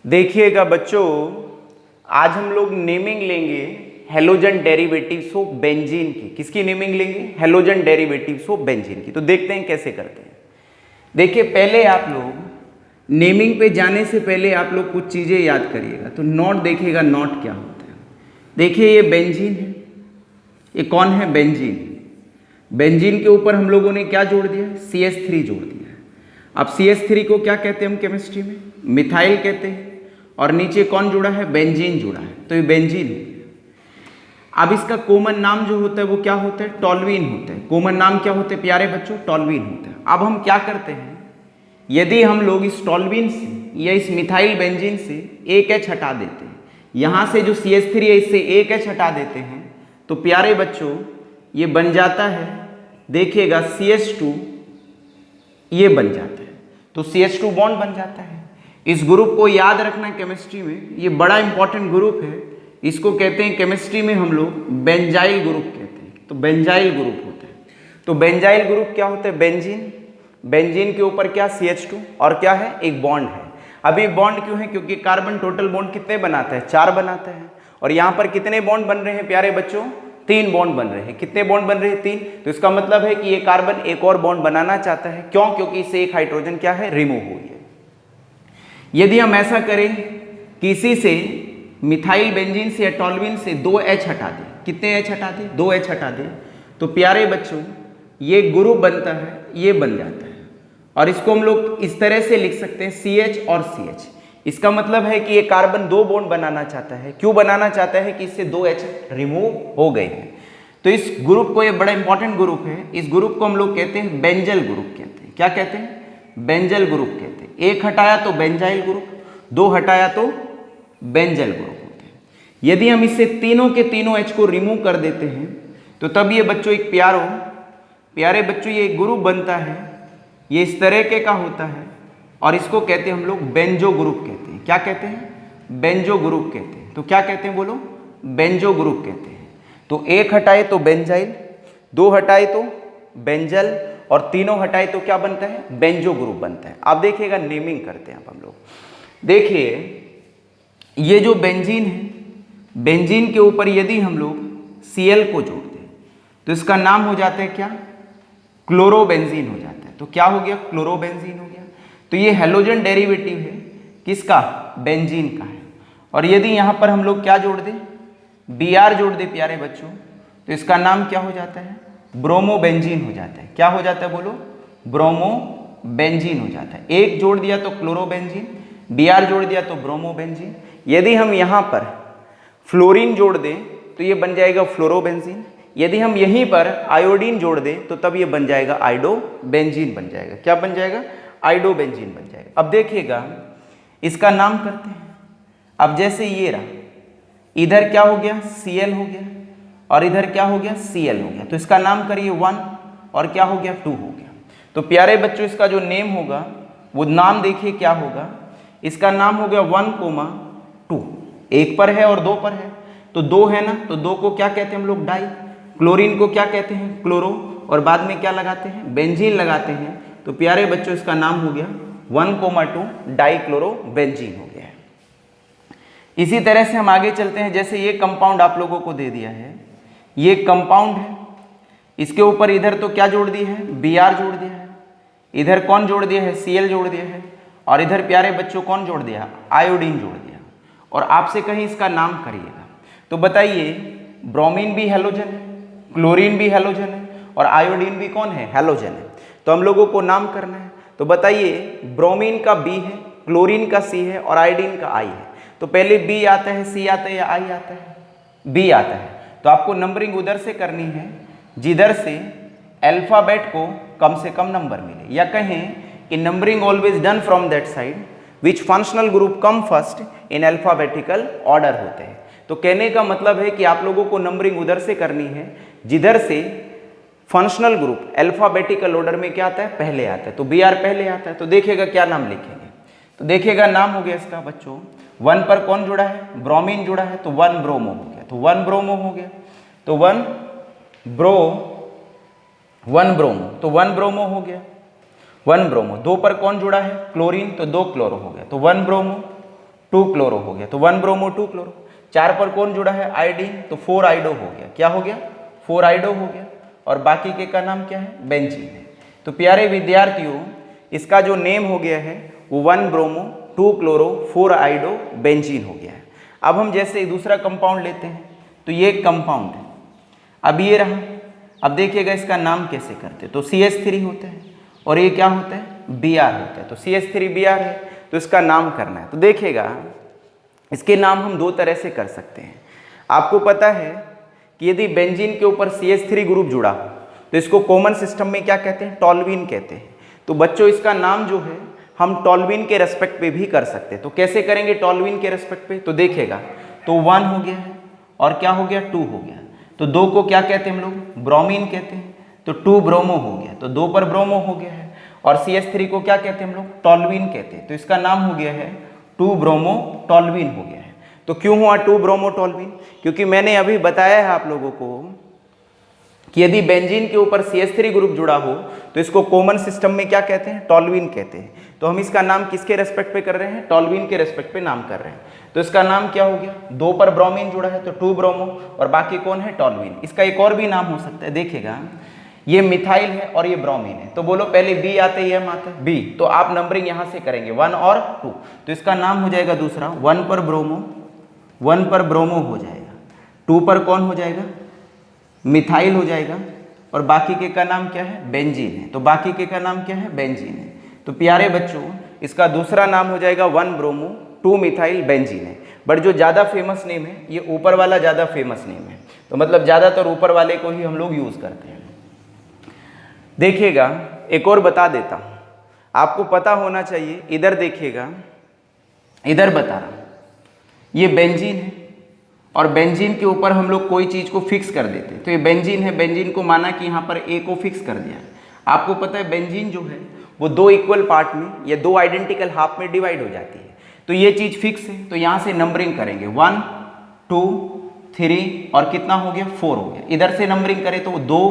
देखिएगा बच्चों, आज हम लोग नेमिंग लेंगे हेलोजन डेरिवेटिव्स ऑफ बेंजीन की। किसकी नेमिंग लेंगे? हेलोजन डेरिवेटिव्स ऑफ बेंजीन की। तो देखते हैं कैसे करते हैं। देखिए, पहले आप लोग नेमिंग पे जाने से पहले आप लोग कुछ चीज़ें याद करिएगा। तो नॉट देखिएगा, नॉट क्या होता है। देखिए, ये बेंजीन है। ये कौन है? बेंजीन। बेंजीन के ऊपर हम लोगों ने क्या जोड़ दिया? CH3 जोड़ दिया है। अब CH3 को क्या कहते हैं हम केमिस्ट्री में? मिथाइल कहते हैं। और नीचे कौन जुड़ा है? बेंजीन जुड़ा है। तो ये बेंजीन है। अब इसका कॉमन नाम जो होता है वो क्या होता है? टॉल्यूइन होता है। कॉमन नाम क्या होते हैं प्यारे बच्चों? टॉल्यूइन होता है। अब हम क्या करते हैं, यदि हम लोग इस टॉल्यूइन से या इस मिथाइल बेंजीन से एक H हटा देते हैं, यहाँ से जो CH3 है इससे एक H हटा देते हैं, तो प्यारे बच्चों ये बन जाता है, देखिएगा CH2, ये बन जाता है। तो CH2 बॉन्ड बन जाता है। इस ग्रुप को याद रखना केमिस्ट्री में, ये बड़ा इंपॉर्टेंट ग्रुप है। इसको कहते हैं केमिस्ट्री में हम लोग बेंजाइल ग्रुप कहते हैं। तो बेंजाइल ग्रुप होता है। तो बेंजाइल ग्रुप क्या होता है? बेंजीन। बेंजीन के ऊपर क्या? CH2 और क्या है? एक बॉन्ड है। अभी बॉन्ड क्यों है? क्योंकि कार्बन टोटल बॉन्ड कितने बनाता है? 4 बनाता है। और यहाँ पर कितने बॉन्ड बन रहे हैं प्यारे बच्चों? 3 बॉन्ड बन रहे हैं। कितने बॉन्ड बन रहे हैं? 3। तो इसका मतलब है कि ये कार्बन एक और बॉन्ड बनाना चाहता है। क्यों? क्योंकि इससे एक हाइड्रोजन क्या है? रिमूव हुई है। यदि हम ऐसा करें कि इसी से मिथाइल बेंजीन से या टॉल्यूइन से 2 H हटा दें, कितने H हटा दें? 2 H हटा दें, तो प्यारे बच्चों ये ग्रुप बनता है, ये बन जाता है। और इसको हम लोग इस तरह से लिख सकते हैं CH और CH। इसका मतलब है कि ये कार्बन 2 बॉन्ड बनाना चाहता है। क्यों बनाना चाहता है? कि इससे 2 H रिमूव हो गए हैं। तो इस ग्रुप को, ये बड़ा इंपॉर्टेंट ग्रुप है, इस ग्रुप को हम लोग कहते हैं बेंजल ग्रुप कहते हैं। क्या कहते हैं? बेंजल ग्रुप कहते हैं। एक हटाया तो बेंजाइल ग्रुप, 2 हटाया तो बेंजल ग्रुप होते हैं। यदि हम इससे तीनों के तीनों H को रिमूव कर देते हैं तो तब ये बच्चों एक प्यारे बच्चों ये एक ग्रुप बनता है। ये इस तरह के का होता है और इसको कहते हैं हम लोग बेंजो ग्रुप कहते हैं। क्या कहते हैं? बेंजो ग्रुप कहते हैं। तो क्या कहते हैं बोलो? बेंजो ग्रुप कहते हैं। तो एक हटाए तो बेंजाइल, 2 हटाए तो बेंजल, और तीनों हटाए तो क्या बनता है? बेंजो ग्रुप बनता है। अब देखिएगा, नेमिंग करते हैं अब हम लोग। देखिए, ये जो बेंजीन है, बेंजीन के ऊपर यदि हम लोग Cl को जोड़ दें तो इसका नाम हो जाता है क्या? क्लोरोबेंजीन हो जाता है। तो क्या हो गया? क्लोरोबेंजीन हो गया। तो ये हेलोजन डेरिवेटिव है किसका? बेंजीन का है। और यदि यहाँ पर हम लोग क्या जोड़ दें? Br जोड़ दें प्यारे बच्चों, तो इसका नाम क्या हो जाता है? ब्रोमोबेंजीन हो जाता है। क्या हो जाता है बोलो? ब्रोमोबेंजीन हो जाता है। एक जोड़ दिया तो क्लोरोबेंजीन, Br जोड़ दिया तो ब्रोमोबेंजीन। यदि हम यहाँ पर फ्लोरीन जोड़ दें तो ये बन जाएगा फ्लोरोबेंजीन। यदि हम यहीं पर आयोडीन जोड़ दें तो तब ये बन जाएगा आइडोबेंजीन बन जाएगा। क्या बन जाएगा? आइडोबेंजीन बन जाएगा। अब देखिएगा, इसका नाम करते हैं। अब जैसे ये रहा, इधर क्या हो गया? Cl हो गया, और इधर क्या हो गया? Cl हो गया। तो इसका नाम करिए 1, और क्या हो गया? 2 हो गया। तो प्यारे बच्चों इसका जो नेम होगा वो नाम देखिए क्या होगा? इसका नाम हो गया 1,2। एक पर है और 2 पर है, तो 2 है ना, तो 2 को क्या कहते हैं हम लोग? डाई। क्लोरीन को क्या कहते हैं? क्लोरो। और बाद में क्या लगाते हैं? बेंजीन लगाते हैं। तो प्यारे बच्चों इसका नाम हो गया 1,2 डाइक्लोरोबेंजीन हो गया है। इसी तरह से हम आगे चलते हैं। जैसे ये कंपाउंड आप लोगों को दे दिया है, ये कंपाउंड है, इसके ऊपर इधर तो क्या जोड़ दिया है? Br जोड़ दिया है। इधर कौन जोड़ दिया है? Cl जोड़ दिया है। और इधर प्यारे बच्चों कौन जोड़ दिया? आयोडीन जोड़ दिया। और आपसे कहीं इसका नाम करिएगा तो बताइए, ब्रोमीन भी हेलोजन है, क्लोरीन भी हेलोजन है, और आयोडीन भी कौन है? हेलोजन है। तो हम लोगों को नाम करना है। तो बताइए, ब्रोमीन का B है, क्लोरीन का C है, और आयोडीन का I है। तो पहले B आता है, C आता है, या I आता है? B आता है। तो आपको नंबरिंग उधर से करनी है जिधर से अल्फाबेट को कम से कम नंबर मिले, या कहें कि numbering always done from that side which functional group come first in alphabetical order होते हैं। तो कहने का मतलब है कि आप लोगों को नंबरिंग उधर से करनी है जिधर से फंक्शनल ग्रुप अल्फाबेटिकल ऑर्डर में क्या आता है? पहले आता है। तो Br पहले आता है। तो देखिएगा क्या नाम लिखेंगे। तो देखिएगा नाम हो गया इसका बच्चों, 1 पर कौन जुड़ा है? ब्रोमीन जुड़ा है, तो 1 ब्रोमो हो गया। तो 1 ब्रोमो हो गया। तो 1 ब्रोमो, तो 1 ब्रोमो हो गया। 1 ब्रोमो। 2 पर कौन जुड़ा है? क्लोरीन, तो 2 क्लोरो हो गया। तो 1 ब्रोमो 2 क्लोरो हो गया, तो 1 ब्रोमो 2 क्लोरो। 4 पर कौन जुड़ा है? आयोडीन, तो 4 आइडो हो गया। क्या हो गया? 4 आइडो हो गया। और बाकी के का नाम क्या है? बेंजीन है। तो प्यारे विद्यार्थियों, इसका जो नेम हो गया है वो 1 ब्रोमो 2 क्लोरो 4 आइडो बेंजीन हो गया है। अब हम जैसे दूसरा कंपाउंड लेते हैं, तो ये एक कंपाउंड है, अब ये रहा। अब देखिएगा इसका नाम कैसे करते हैं, तो CH3 होता है और ये क्या होता है? Br होता है। तो CH3Br है, तो इसका नाम करना है। तो देखिएगा इसके नाम हम दो तरह से कर सकते हैं। आपको पता है कि यदि बेंजीन के ऊपर CH3 ग्रुप जुड़ा हो तो इसको कॉमन सिस्टम में क्या कहते हैं? टॉल्यूइन कहते हैं। तो बच्चों इसका नाम जो है हम टॉल्यूइन के रेस्पेक्ट पे भी कर सकते हैं। तो कैसे करेंगे टॉल्यूइन के रेस्पेक्ट पे? तो देखिएगा, तो 1 हो गया है और क्या हो गया? 2 हो गया। तो 2 को क्या कहते हैं हम लोग? ब्रोमीन कहते हैं। तो 2 ब्रोमो हो गया, तो 2 पर ब्रोमो हो गया है। और CH3 को क्या कहते हैं हम लोग? टॉल्यूइन कहते हैं। तो इसका नाम हो गया है 2 ब्रोमो टॉल्यूइन हो गया है। तो क्यों हुआ 2 ब्रोमो टॉल्यूइन? क्योंकि मैंने अभी बताया है आप लोगों को कि यदि बेंजीन के ऊपर CH3 ग्रुप जुड़ा हो तो इसको कॉमन सिस्टम में क्या कहते हैं? टॉल्यूइन कहते हैं। तो हम इसका नाम किसके रेस्पेक्ट पे कर रहे हैं? टॉल्यूइन के रेस्पेक्ट पे नाम कर रहे हैं। तो इसका नाम क्या हो गया? 2 पर ब्रोमीन जुड़ा है तो 2 ब्रोमो, और बाकी कौन है? टॉल्यूइन। इसका एक और भी नाम हो सकता है, देखिएगा ये मिथाइल है और ये ब्रोमीन है। तो बोलो पहले बी आते ही एम आता है? बी। तो आप नंबरिंग यहां से करेंगे 1 और 2। तो इसका नाम हो जाएगा दूसरा 1 पर ब्रोमो, 1 पर ब्रोमो हो जाएगा, 2 पर कौन हो जाएगा? मिथाइल हो जाएगा, और बाकी के का नाम क्या है? बेंजीन है। तो बाकी के का नाम क्या है? बेंजीन है। तो प्यारे बच्चों, इसका दूसरा नाम हो जाएगा 1 ब्रोमो 2 मिथाइल बेंजीन है। बट जो ज़्यादा फेमस नेम है ये ऊपर वाला ज़्यादा फेमस नेम है। तो मतलब ज़्यादातर ऊपर वाले को ही हम लोग यूज़ करते हैं। देखिएगा एक और बता देता हूँ, आपको पता होना चाहिए। इधर देखिएगा, इधर बता रहा हूँ, ये बेंजीन है और बेंजीन के ऊपर हम लोग कोई चीज़ को फिक्स कर देते हैं। तो ये बेंजीन है, बेंजीन को माना कि यहाँ पर ए को फिक्स कर दिया। आपको पता है बेंजीन जो है वो 2 इक्वल पार्ट में या 2 आइडेंटिकल हाफ में डिवाइड हो जाती है। तो ये चीज़ फिक्स है, तो यहाँ से नंबरिंग करेंगे 1 2 3 और कितना हो गया? 4 हो गया। इधर से नंबरिंग करें तो 2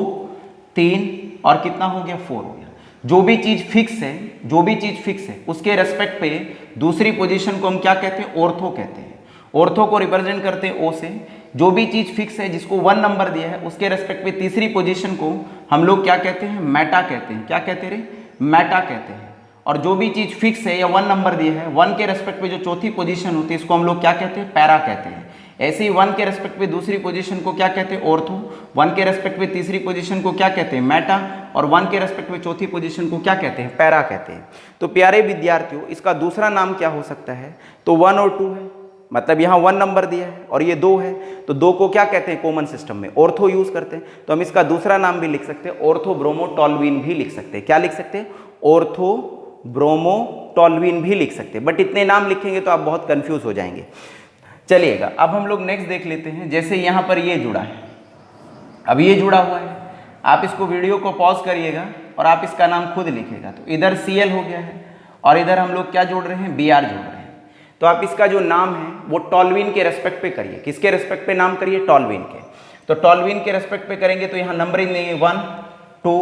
3 और कितना हो गया? 4 हो गया। जो भी चीज़ फिक्स है, जो भी चीज़ फिक्स है उसके रेस्पेक्ट पे दूसरी पोजीशन को हम क्या कहते हैं? ऑर्थो कहते हैं। ऑर्थो को रिप्रेजेंट करते हैं ओ से। जो भी चीज़ फिक्स है जिसको 1 नंबर दिया है उसके रेस्पेक्ट पे तीसरी पोजीशन को हम लोग क्या कहते हैं? मेटा कहते हैं। क्या कहते हैं? मेटा कहते हैं। और जो भी चीज़ फिक्स है या 1 नंबर दिया है, 1 के रेस्पेक्ट पे जो चौथी पोजीशन होती है इसको हम लोग क्या कहते हैं? पैरा कहते हैं। ऐसे ही 1 के रेस्पेक्ट पे दूसरी पोजीशन को क्या कहते हैं? ऑर्थो। 1 के रेस्पेक्ट पे तीसरी पोजीशन को क्या कहते हैं? मेटा। और 1 के रेस्पेक्ट पे चौथी पोजीशन को क्या कहते हैं? पैरा कहते हैं। तो प्यारे विद्यार्थियों, इसका दूसरा नाम क्या हो सकता है? तो 1 और 2 है, मतलब यहाँ 1 नंबर दिया है और ये 2 है, तो 2 को क्या कहते हैं? कॉमन सिस्टम में ऑर्थो यूज करते हैं। तो हम इसका दूसरा नाम भी लिख सकते हैं, ऑर्थो ब्रोमो टॉल्यूइन भी लिख सकते हैं। क्या लिख सकते हैं? ऑर्थो ब्रोमो टॉल्यूइन भी लिख सकते हैं। बट इतने नाम लिखेंगे तो आप बहुत कंफ्यूज हो जाएंगे। चलिएगा, अब हम लोग नेक्स्ट देख लेते हैं। जैसे यहाँ पर ये जुड़ा है, अब ये जुड़ा हुआ है, आप इसको वीडियो को पॉज करिएगा और आप इसका नाम खुद लिखिएगा। तो इधर Cl हो गया है और इधर हम लोग क्या जोड़ रहे हैं? Br जोड़ रहे हैं। तो आप इसका जो नाम है वो टॉल्यूइन के रेस्पेक्ट पे करिए। किसके रेस्पेक्ट पे नाम करिए? टॉल्यूइन के। तो टॉल्यूइन के रेस्पेक्ट पे करेंगे तो यहाँ नंबरिंग देंगे 1 2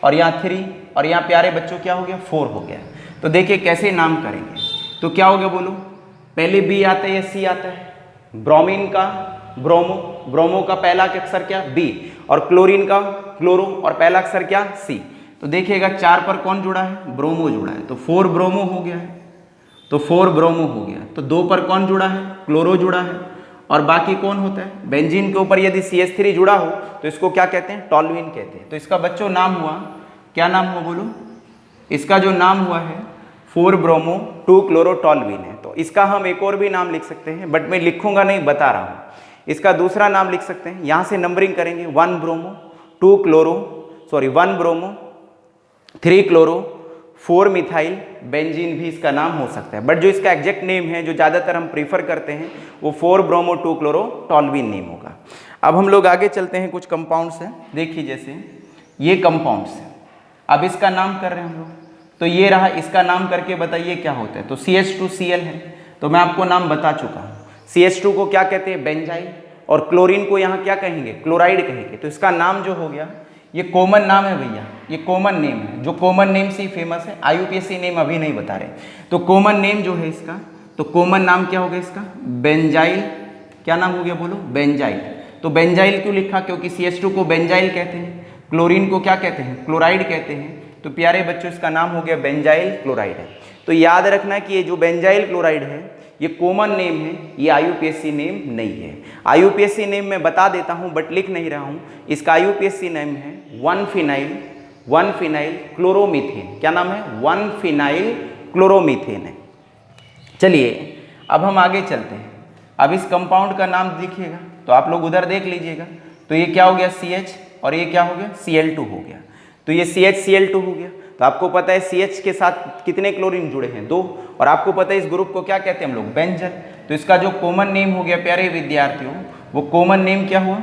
और यहाँ 3 और यहाँ प्यारे बच्चों क्या हो गया? 4 हो गया। तो देखिए कैसे नाम करेंगे। तो क्या हो गया बोलो? पहले बी आता है या सी आता है? ब्रोमीन का ब्रोमो, ब्रोमो का पहला अक्षर क्या? बी, और क्लोरीन का क्लोरो, और पहला अक्षर क्या? सी। तो देखिएगा 4 पर कौन जुड़ा है? ब्रोमो जुड़ा है, तो 4 ब्रोमो हो गया है। तो 4 ब्रोमो हो गया। तो 2 पर कौन जुड़ा है? क्लोरो जुड़ा है, और बाकी कौन होता है? बेंजीन के ऊपर यदि CH3 जुड़ा हो तो इसको क्या कहते हैं? टॉल्यूइन कहते हैं। तो इसका बच्चों नाम हुआ, क्या नाम हुआ बोलो? इसका जो नाम हुआ है 4 ब्रोमो 2 क्लोरो टॉल्यूइन है। तो इसका हम एक और भी नाम लिख सकते हैं, बट मैं लिखूंगा नहीं, बता रहा हूँ। इसका दूसरा नाम लिख सकते हैं, यहाँ से नंबरिंग करेंगे 1 bromo 2 chloro, sorry 1 bromo 3 chloro 4 methyl benzene भी इसका नाम हो सकता है। बट जो इसका एग्जैक्ट नेम है, जो ज़्यादातर हम प्रीफर करते हैं, वो 4 ब्रोमो 2 क्लोरो टॉल्यूइन नेम होगा। अब हम लोग आगे चलते हैं, कुछ कंपाउंड्स हैं। देखिए जैसे ये कंपाउंड्स हैं, अब इसका नाम कर रहे हैं हम लोग। तो ये रहा, इसका नाम करके बताइए क्या होता है। तो CH2Cl है, तो मैं आपको नाम बता चुका हूँ। CH2 को क्या कहते हैं? बेंजाइल, और क्लोरीन को यहाँ क्या कहेंगे? क्लोराइड कहेंगे। तो इसका नाम जो हो गया, ये कॉमन नाम है भैया, ये कॉमन नेम है, जो कॉमन नेम से ही फेमस है। IUPAC नेम अभी नहीं बता रहे। तो कॉमन नेम जो है इसका, तो कॉमन नाम क्या हो गया इसका? बेंजाइल। क्या नाम हो गया बोलो? बेंजाइल। तो बेंजाइल क्यों लिखा? क्योंकि CH2 को बेंजाइल कहते हैं, क्लोरीन को क्या कहते हैं? क्लोराइड कहते हैं। तो प्यारे बच्चों इसका नाम हो गया बेंजाइल क्लोराइड है। तो याद रखना कि ये जो बेंजाइल क्लोराइड है ये कॉमन नेम है, ये IUPAC नेम नहीं है। IUPAC नेम मैं बता देता हूँ बट लिख नहीं रहा हूँ। इसका IUPAC नेम है 1-फिनाइल क्लोरोमीथेन। क्या नाम है? 1-फिनाइल क्लोरोमीथेन है। चलिए अब हम आगे चलते हैं। अब इस कंपाउंड का नाम देखिएगा तो आप लोग उधर देख लीजिएगा। तो ये क्या हो गया? CH और ये क्या हो गया? Cl2 हो गया। तो ये CH Cl2 हो गया। तो आपको पता है CH के साथ कितने क्लोरीन जुड़े हैं? 2। और आपको पता है इस ग्रुप को क्या कहते हैं हम लोग? बेंजल। तो इसका जो कॉमन नेम हो गया प्यारे विद्यार्थियों, वो कॉमन नेम क्या हुआ?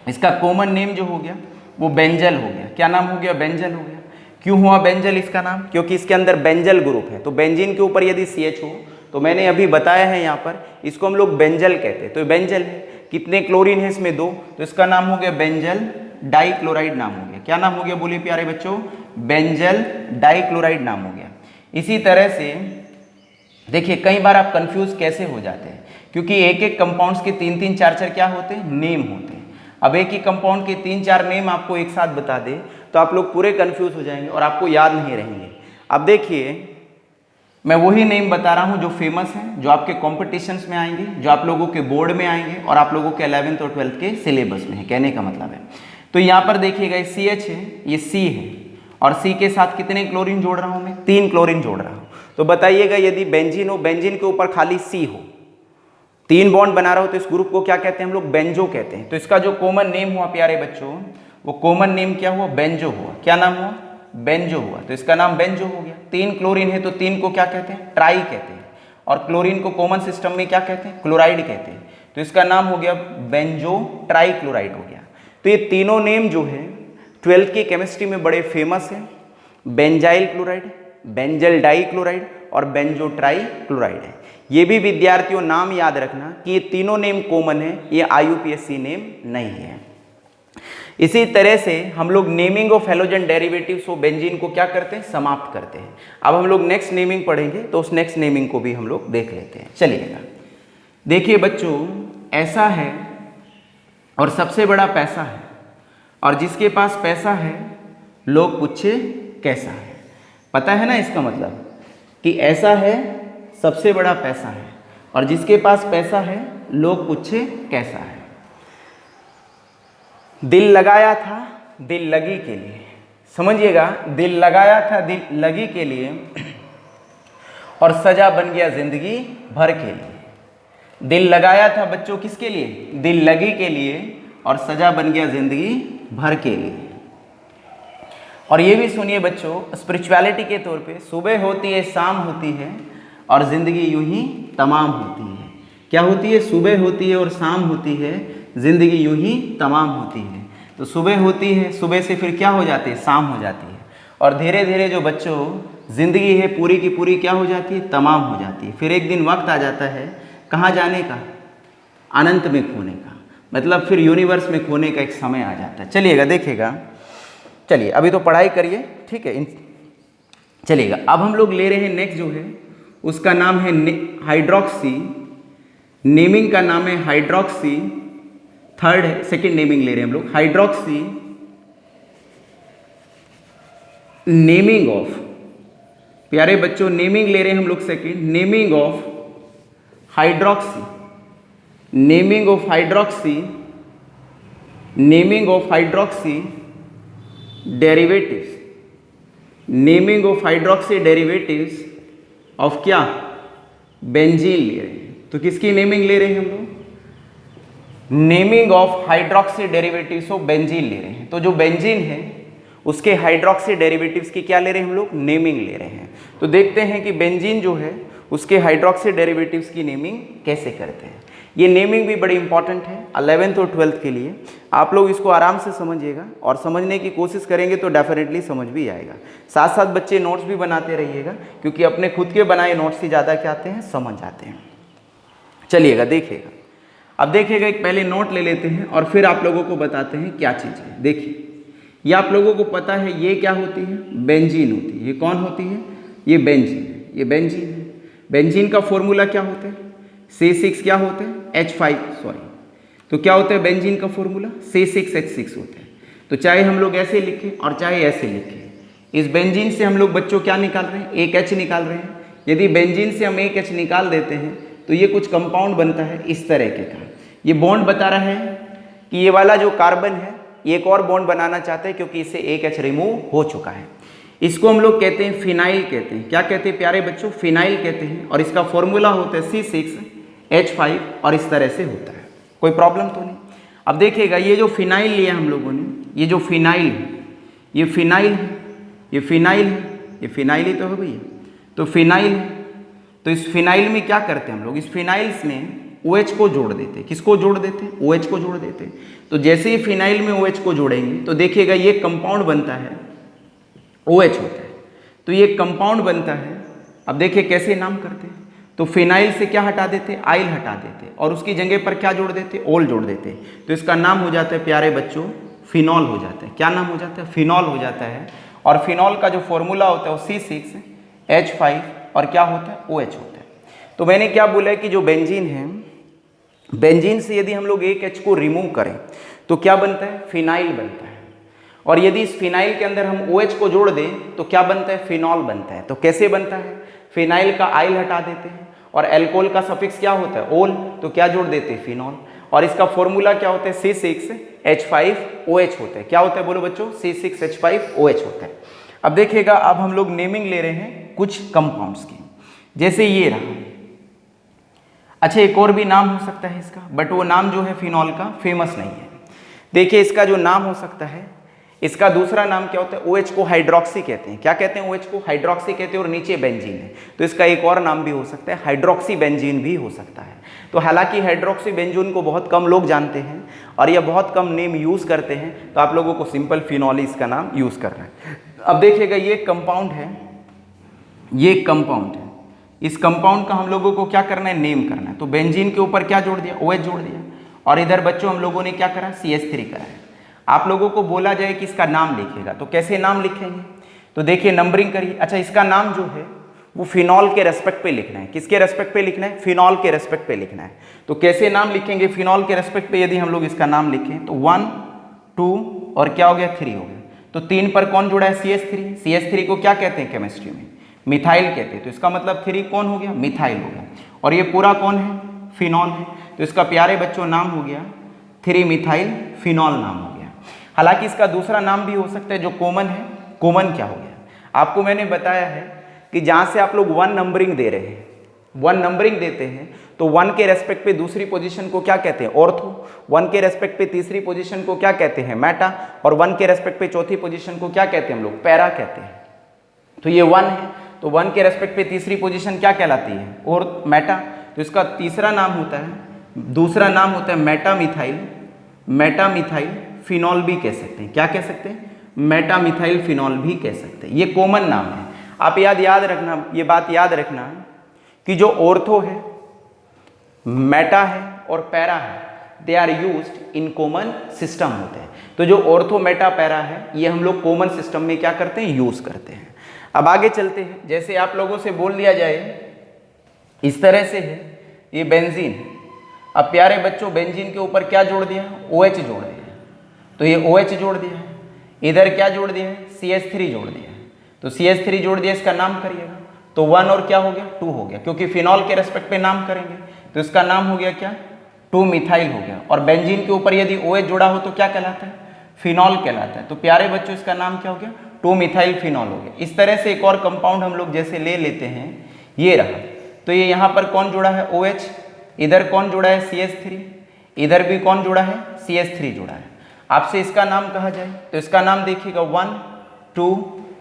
इसका कॉमन नेम जो हो गया वो बेंजल हो गया। क्या नाम हो गया? बेंजल हो गया। क्यों हुआ बेंजल इसका नाम? क्योंकि इसके अंदर बेंजल ग्रुप है। तो बेंजीन के ऊपर यदि CH हो तो मैंने अभी बताया है यहाँ पर इसको हम लोग बेंजल कहते हैं। तो बेंजल है, कितने क्लोरीन है इसमें? 2। तो इसका नाम हो गया बेंजल डाइक्लोराइड नाम हो गया। क्या नाम हो गया बोलिए प्यारे बच्चों? बेंजल डाइक्लोराइड नाम हो गया। इसी तरह से देखिए कई बार आप कंफ्यूज कैसे हो जाते हैं, क्योंकि एक एक कंपाउंड्स के 3-3 4-4 क्या होते हैं? नेम होते हैं। अब एक ही कंपाउंड के 3-4 नेम आपको एक साथ बता दे तो आप लोग पूरे कंफ्यूज हो जाएंगे और आपको याद नहीं रहेंगे। अब देखिए मैं वही नेम बता रहा हूँ जो फेमस है, जो आपके कॉम्पिटिशन्स में आएंगे, जो आप लोगों के बोर्ड में आएंगे और आप लोगों के 11th और 12th के सिलेबस में है। कहने का मतलब है तो यहाँ पर देखिएगा ये CH है, ये C है और C के साथ कितने क्लोरीन जोड़ रहा हूँ मैं? 3 क्लोरीन जोड़ रहा हूँ। तो बताइएगा यदि बेंजीन हो, बेंजीन के ऊपर खाली C हो, 3 बॉन्ड बना रहा हो तो इस ग्रुप को क्या कहते हैं हम लोग? बेंजो कहते हैं। तो इसका जो कॉमन नेम हुआ प्यारे बच्चों, वो कॉमन नेम क्या हुआ? बेंजो हुआ। क्या नाम हुआ? बेंजो हुआ। तो इसका नाम बेंजो हो गया। 3 क्लोरीन है तो 3 को क्या कहते हैं? ट्राई कहते हैं। और क्लोरीन को कॉमन सिस्टम में क्या कहते हैं? क्लोराइड कहते हैं। तो इसका नाम हो गया बेंजो ट्राई क्लोराइड हो गया। तो ये तीनों नेम जो है 12th की केमिस्ट्री में बड़े फेमस है। Benzyl chloride, benzal dichloride और बेंजो ट्राई क्लोराइड है। ये भी विद्यार्थियों नाम याद रखना कि ये तीनों नेम कॉमन है, ये IUPAC नेम नहीं है। इसी तरह से हम लोग naming of halogen derivatives of benzene को क्या करते हैं? समाप्त करते हैं। अब हम लोग नेक्स्ट नेमिंग पढ़ेंगे तो उस नेक्स्ट नेमिंग को भी हम लोग देख लेते हैं। चलिएगा देखिए बच्चों, ऐसा है और सबसे बड़ा पैसा है, और जिसके पास पैसा है लोग पूछे कैसा है। पता है ना इसका मतलब कि ऐसा है, सबसे बड़ा पैसा है, और जिसके पास पैसा है लोग पूछे कैसा है। दिल लगाया था दिल लगी के लिए, समझिएगा, दिल लगाया था दिल लगी के लिए और सजा बन गया जिंदगी भर के लिए। दिल लगाया था बच्चों किसके लिए? दिल लगी के लिए, और सजा बन गया जिंदगी भर के लिए। और ये भी सुनिए बच्चों, स्पिरिचुअलिटी के तौर पे सुबह होती है शाम होती है और जिंदगी यूं ही तमाम होती है। क्या होती है? सुबह होती है और शाम होती है, जिंदगी यूं ही तमाम होती है। तो सुबह होती है, सुबह से फिर क्या हो जाती है? शाम हो जाती है, और धीरे धीरे जो बच्चों जिंदगी है पूरी की पूरी क्या हो जाती है? तमाम हो जाती है। फिर एक दिन वक्त आ जाता है कहाँ जाने का? अनंत में खोने का, मतलब फिर यूनिवर्स में खोने का एक समय आ जाता है। चलिएगा देखिएगा, चलिए अभी तो पढ़ाई करिए, ठीक है। चलिएगा अब हम लोग ले रहे हैं नेक्स्ट जो है उसका नाम है हाइड्रोक्सी। नेमिंग का नाम है हाइड्रोक्सी। थर्ड है, सेकेंड नेमिंग ले रहे हैं हम लोग, हाइड्रोक्सी नेमिंग ऑफ। प्यारे बच्चों नेमिंग ले रहे हैं हम लोग second, naming of hydroxy. Naming of hydroxy, naming of hydroxy derivatives, naming of hydroxy derivatives of क्या? बेंजीन ले रहे हैं। तो किसकी नेमिंग ले रहे हैं हम लोग? Naming of hydroxy derivatives of benzene ले रहे हैं। तो जो बेंजीन है उसके हाइड्रोक्सी डेरिवेटिव्स की क्या ले रहे हैं हम लोग? नेमिंग ले रहे हैं। तो देखते हैं कि बेंजीन जो है उसके हाइड्रोक्सी डेरिवेटिव्स की नेमिंग कैसे करते हैं। ये नेमिंग भी बड़ी इंपॉर्टेंट है 11th और 12th के लिए। आप लोग इसको आराम से समझिएगा और समझने की कोशिश करेंगे तो डेफिनेटली समझ भी आएगा। साथ साथ बच्चे नोट्स भी बनाते रहिएगा, क्योंकि अपने खुद के बनाए नोट्स ही ज़्यादा क्या आते हैं? समझ आते हैं। चलिएगा देखिएगा, अब देखिएगा एक पहले नोट ले लेते हैं और फिर आप लोगों को बताते हैं क्या चीज़ है। देखिए ये आप लोगों को पता है ये क्या होती है? बेंजीन होती है। ये कौन होती है? ये बेंजीन है, ये बेंजीन है। बेंजीन का फॉर्मूला क्या होता है? C6 क्या होता है? H5 sorry. तो क्या होता है बेंजीन का फॉर्मूला? C6H6 होता है। तो चाहे हम लोग ऐसे लिखें और चाहे ऐसे लिखें, इस बेंजीन से हम लोग बच्चों क्या निकाल रहे हैं? एक H निकाल रहे हैं। यदि बेंजीन से हम एक H निकाल देते हैं तो ये कुछ कंपाउंड बनता है इस तरह के का। ये बॉन्ड बता रहा है कि ये वाला जो कार्बन है ये एक और बॉन्ड बनाना चाहता है क्योंकि इससे एक H रिमूव हो चुका है। इसको हम लोग कहते हैं फिनाइल कहते हैं। क्या कहते हैं प्यारे बच्चों? फिनाइल कहते हैं। और इसका फॉर्मूला होता है C6H5 और इस तरह से होता है। कोई प्रॉब्लम तो नहीं। अब देखिएगा ये जो फिनाइल लिया हम लोगों ने, ये जो फिनाइल है, ये फिनाइल है, ये फिनाइल है, ये फिनाइल ही तो है भैया। तो फिनाइल है, तो इस फिनाइल में क्या करते हैं हम लोग? इस फिनाइल्स में OH को जोड़ देते हैं। किसको जोड़ देते हैं? OH को जोड़ देते हैं। तो जैसे ही फिनाइल में OH को जोड़ेंगे तो देखिएगा ये कंपाउंड बनता है, OH होता है। तो ये कंपाउंड बनता है। अब देखिए कैसे नाम करते हैं। तो फिनाइल से क्या हटा देते? आइल हटा देते और उसकी जगह पर क्या जोड़ देते? ओल जोड़ देते। तो इसका नाम हो जाता है प्यारे बच्चों फिनॉल हो जाता है। क्या नाम हो जाता है? फिनॉल हो जाता है। और फिनॉल का जो फॉर्मूला होता है वो C6H5 और क्या होता है? OH होता है। तो मैंने क्या बोला है कि जो बेंजीन है, बेंजीन से यदि हम लोग एक H को रिमूव करें तो क्या बनता है? फिनाइल बनता है। और यदि इस फिनाइल के अंदर हम OH को जोड़ दें तो क्या बनता है? फिनॉल बनता है। तो कैसे बनता है? फिनाइल का आइल हटा देते हैं और एल्कोहल का सफिक्स क्या होता है? ओल। तो क्या जोड़ देते हैं? फिनॉल। और इसका फॉर्मूला क्या होता है? C6H5OH होता है। क्या होता है बोलो बच्चों? C6H5OH होता है। अब देखिएगा, अब हम लोग नेमिंग ले रहे हैं कुछ कंपाउंड्स की। जैसे ये रहा। अच्छा, एक और भी नाम हो सकता है इसका, बट वो नाम जो है फिनॉल का फेमस नहीं है। देखिए इसका जो नाम हो सकता है, इसका दूसरा नाम क्या होता है? OH को हाइड्रोक्सी कहते हैं। क्या कहते हैं? OH को हाइड्रोक्सी कहते हैं। और नीचे बेंजीन है तो इसका एक और नाम भी हो सकता है, हाइड्रोक्सी बेंजीन भी हो सकता है। तो हालांकि हाइड्रोक्सी बेंजीन को बहुत कम लोग जानते हैं और यह बहुत कम नेम यूज़ करते हैं, तो आप लोगों को सिंपल फिनॉल ही इसका नाम यूज़ करना है। अब देखिएगा ये कंपाउंड है, ये कंपाउंड है। इस कंपाउंड का हम लोगों को क्या करना है? नेम करना है। तो बेंजीन के ऊपर क्या जोड़ दिया? OH जोड़ दिया। और इधर बच्चों हम लोगों ने क्या करा? CH3 करा है। आप लोगों को बोला जाए कि इसका नाम लिखिएगा, तो कैसे नाम लिखेंगे? तो देखिए नंबरिंग करिए। अच्छा, इसका नाम जो है वो फिनॉल के रेस्पेक्ट पे लिखना है। किसके रेस्पेक्ट पे लिखना है? फिनॉल के रेस्पेक्ट पे लिखना है। तो कैसे नाम लिखेंगे फिनॉल के रेस्पेक्ट पे? यदि हम लोग इसका नाम लिखें तो 1 2 और क्या हो गया? 3 हो गया। तो 3 पर कौन जुड़ा है? CH3। CH3 को क्या कहते हैं केमिस्ट्री में? मिथाइल कहते हैं। तो इसका मतलब 3 कौन हो गया? मिथाइल हो गया। और ये पूरा कौन है? फिनॉल है। तो इसका प्यारे बच्चों नाम हो गया 3 मिथाइल फिनॉल नाम हो गया। हालांकि इसका दूसरा नाम भी हो सकता है जो कॉमन है। कॉमन क्या हो गया? आपको मैंने बताया है कि जहाँ से आप लोग 1 नंबरिंग दे रहे हैं, 1 नंबरिंग देते हैं, तो 1 के रेस्पेक्ट पे दूसरी पोजीशन को क्या कहते हैं? ऑर्थो। 1 के रेस्पेक्ट पे तीसरी पोजीशन को क्या कहते हैं? मेटा। और 1 के रेस्पेक्ट पे चौथी पोजीशन को क्या कहते हैं हम लोग? पैरा कहते हैं। तो ये 1 है, तो 1 के रेस्पेक्ट पे तीसरी पोजीशन क्या कहलाती है? और मेटा। तो इसका तीसरा नाम होता है, दूसरा नाम होता है मेटामिथाइल। मेटामिथाइल फिनॉल भी कह सकते हैं। क्या कह सकते हैं? मेटामिथाइल फिनॉल भी कह सकते हैं। ये कॉमन नाम है। आप याद रखना, ये बात याद रखना कि जो ऑर्थो है, मेटा है और पैरा है, they are used in common system होते हैं। तो जो ऑर्थो मेटा पैरा है ये हम लोग कॉमन सिस्टम में क्या करते हैं? यूज करते हैं। अब आगे चलते हैं। जैसे आप लोगों से बोल दिया जाए इस तरह से है ये बेंजीन। अब प्यारे बच्चों बेंजीन के ऊपर क्या जोड़ दिया? OH जोड़ दिया। तो ये OH जोड़ दिया है। इधर क्या जोड़ दिया है? CH3 जोड़ दिया है। तो CH3 जोड़ दिया, इसका नाम करिएगा। तो 1 और क्या हो गया? 2 हो गया, क्योंकि फिनॉल के रेस्पेक्ट पे नाम करेंगे। तो इसका नाम हो गया क्या? 2 मिथाइल हो गया। और बेंजीन के ऊपर यदि OH जोड़ा हो तो क्या कहलाता है? फिनॉल कहलाता है। तो प्यारे बच्चों इसका नाम क्या हो गया? 2 मिथाइल फिनॉल हो गया। इस तरह से एक और कंपाउंड हम लोग जैसे ले लेते हैं, ये रहा। तो ये यहाँ पर कौन जुड़ा है? OH। इधर कौन जुड़ा है? CH3। इधर भी कौन जुड़ा है? CH3 जुड़ा है। आपसे इसका नाम कहा जाए तो इसका नाम देखिएगा 1 2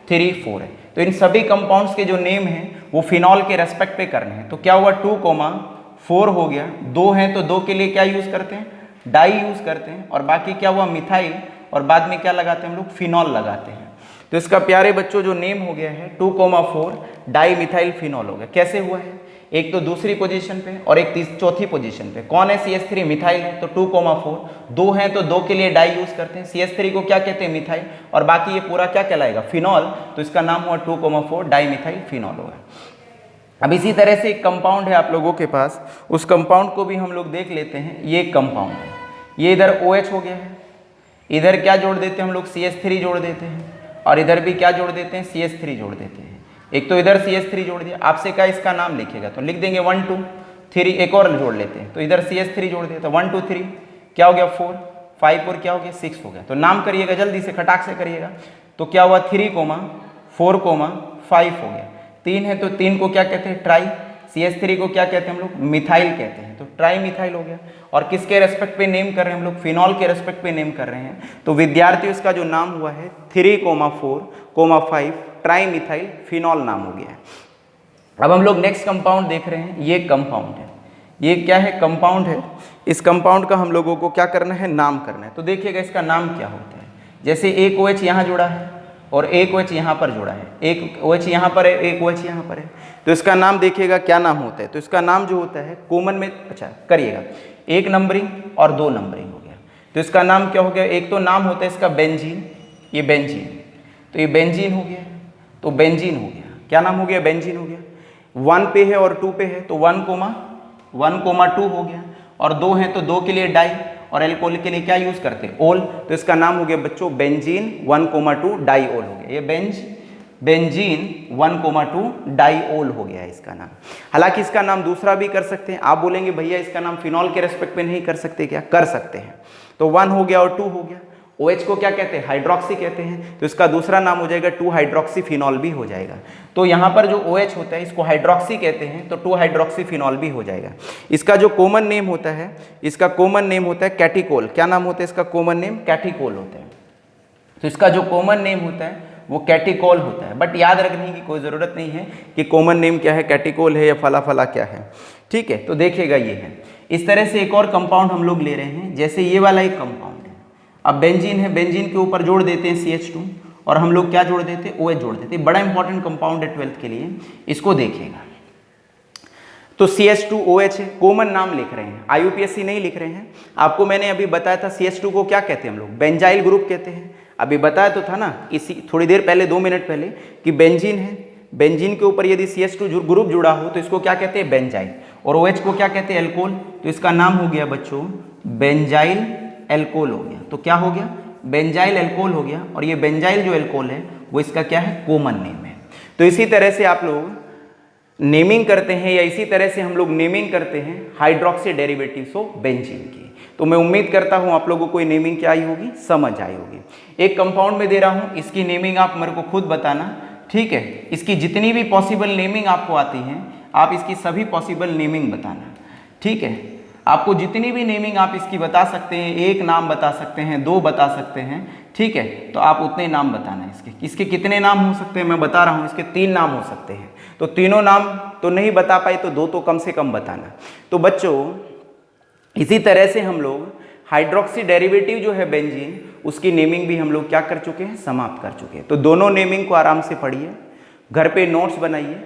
3 4 है। तो इन सभी कंपाउंड्स के जो नेम हैं वो फिनॉल के रेस्पेक्ट पे करने हैं। तो क्या हुआ? 2,4 हो गया। 2 हैं तो 2 के लिए क्या यूज करते हैं? डाई यूज करते हैं। और बाकी क्या हुआ? मिथाइल। और बाद में क्या लगाते हैं हम लोग? फिनॉल लगाते हैं। तो इसका प्यारे बच्चों जो नेम हो गया है 2,4 डाई मिथाइल फिनॉल हो गया। कैसे हुआ है? एक तो दूसरी पोजीशन पे और एक चौथी पोजीशन पे। कौन है? CH3 मिथाइल है, तो 2,4। 2 हैं तो 2 के लिए डाई यूज करते हैं। CH3 को क्या कहते हैं? मिथाइल। और बाकी ये पूरा क्या कहलाएगा? फिनॉल। तो इसका नाम हुआ 2,4 डाई मिथाइल फिनॉल होगा। अब इसी तरह से एक कंपाउंड है आप लोगों के पास, उस कंपाउंड को भी हम लोग देख लेते हैं। ये एक कंपाउंड है, ये इधर OH हो गया है, इधर क्या जोड़ देते हैं हम लोग CH3 जोड़ देते हैं, और इधर भी क्या जोड़ देते हैं CH3 जोड़ देते हैं। एक तो इधर CH3 जोड़ दिया, आपसे क्या इसका नाम लिखेगा तो लिख देंगे 1 2 3, एक और जोड़ लेते हैं, तो इधर CH3 जोड़ दिया तो 1 2 3 क्या हो गया 4, 5 और क्या हो गया 6 हो गया। तो नाम करिएगा जल्दी से, खटाक से करिएगा। तो क्या हुआ 3, 4, 5 हो गया। 3 है तो 3 को क्या कहते हैं ट्राई, CH3 को क्या कहते हैं हम लोग मिथाइल कहते हैं, तो ट्राई मिथाइल हो गया। और किसके रेस्पेक्ट पे नेम कर रहे हैं हम लोग, फिनॉल के रेस्पेक्ट पे नेम कर रहे हैं। तो विद्यार्थियों इसका जो नाम हुआ है 3, 4, 5 ट्राई मिथाइल फिनॉल नाम हो गया है। अब हम लोग नेक्स्ट कंपाउंड देख रहे हैं, ये कंपाउंड है, ये क्या है कंपाउंड है। इस कंपाउंड का हम लोगों को क्या करना है, नाम करना है। तो देखिएगा इसका नाम क्या होता है। जैसे एक OH यहाँ जुड़ा है और एक OH यहाँ पर जुड़ा है, एक OH यहाँ पर है, एक OH यहाँ पर है, तो इसका नाम देखिएगा क्या नाम होता है। तो इसका नाम जो होता है कॉमन में, अच्छा करिएगा, 1 नंबरिंग और 2 नंबरिंग हो गया। तो इसका नाम क्या हो गया, एक तो नाम होता है इसका बेंजीन, ये बेंजीन, तो ये बेंजीन हो गया, तो बेंजीन हो गया, क्या नाम हो गया बेंजीन हो गया। 1 पे है और 2 पे है तो 1, 2 हो गया, और 2 है तो 2 के लिए डाई, और एल्कोहल के लिए क्या यूज करते हैं ओल, तो इसका नाम हो गया बच्चों बेंजीन 1, 2 डाईओल हो गया। ये बेंजीन 1, 2 डाईओल हो गया है इसका नाम। हालांकि इसका नाम दूसरा भी कर सकते हैं। आप बोलेंगे भैया इसका नाम फिनॉल के रेस्पेक्ट में नहीं कर सकते क्या, कर सकते हैं। तो 1 हो गया और 2 हो गया। OH को क्या कहते हैं हाइड्रोक्सी कहते हैं, तो इसका दूसरा नाम हो जाएगा 2 हाइड्रोक्सी फिनॉल भी हो जाएगा। तो यहाँ पर जो OH होता है इसको हाइड्रोक्सी कहते हैं, तो 2 हाइड्रोक्सी फिनॉल भी हो जाएगा। इसका जो कॉमन नेम होता है, इसका कॉमन नेम होता है कैटिकोल। क्या नाम होता है इसका कॉमन नेम, कैटिकोल होता है। तो इसका जो कॉमन नेम होता है वो कैटिकोल होता है। बट याद रखने की कोई ज़रूरत नहीं है कि कॉमन नेम क्या है, कैटिकोल है या फला फला क्या है, ठीक है। तो देखिएगा ये है। इस तरह से एक और कंपाउंड हम लोग ले रहे हैं, जैसे ये वाला एक कंपाउंड है। अब बेंजीन है, बेंजीन के ऊपर जोड़ देते हैं CH2, और हम लोग क्या जोड़ देते हैं OH जोड़ देते हैं। बड़ा इंपॉर्टेंट कंपाउंड है 12th के लिए, इसको देखिएगा। तो CH2OH है, कॉमन नाम लिख रहे हैं, IUPAC नहीं लिख रहे हैं। आपको मैंने अभी बताया था CH2 को क्या कहते हैं हम लोग, बेंजाइल ग्रुप कहते हैं। अभी बताया तो था ना इसी थोड़ी देर पहले, 2 मिनट पहले, कि बेंजीन है, बेंजीन के ऊपर यदि CH2 ग्रुप जुड़ा हो तो इसको क्या कहते हैं बेंजाइल, और OH को क्या कहते हैं एल्कोहल। तो इसका नाम हो गया बच्चों बेंजाइल एल्कोहल हो गया। तो क्या हो गया बेंजाइल एल्कोहल हो गया, और ये बेंजाइल जो एल्कोहल है वो इसका क्या है कॉमन नेम है। तो इसी तरह से आप लोग नेमिंग करते हैं, या इसी तरह से हम लोग नेमिंग करते हैं हाइड्रोक्सी डेरिवेटिव्स ऑफ बेंजीन की। तो मैं उम्मीद करता हूं आप लोगों को ये नेमिंग क्या आई होगी, समझ आई होगी। एक कंपाउंड में दे रहा हूं, इसकी नेमिंग आप मेरे को खुद बताना, ठीक है। इसकी जितनी भी पॉसिबल नेमिंग आपको आती हैं, आप इसकी सभी पॉसिबल नेमिंग बताना, ठीक है। आपको जितनी भी नेमिंग आप इसकी बता सकते हैं, 1 नाम बता सकते हैं, 2 बता सकते हैं, ठीक है। तो आप उतने नाम बताना है। इसके कितने नाम हो सकते हैं मैं बता रहा हूँ, इसके 3 नाम हो सकते हैं। तो तीनों नाम तो नहीं बता पाए तो 2 तो कम से कम बताना। तो बच्चों इसी तरह से हम लोग हाइड्रोक्सी डेरिवेटिव जो है बेंजीन, उसकी नेमिंग भी हम लोग क्या कर चुके हैं, समाप्त कर चुके हैं। तो दोनों नेमिंग को आराम से पढ़िए, घर पे नोट्स बनाइए,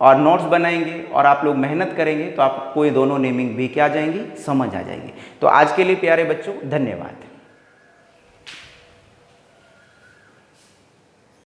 और नोट्स बनाएंगे और आप लोग मेहनत करेंगे तो आपको ये दोनों नेमिंग भी क्या आ जाएंगी, समझ आ जाएगी। तो आज के लिए प्यारे बच्चों धन्यवाद।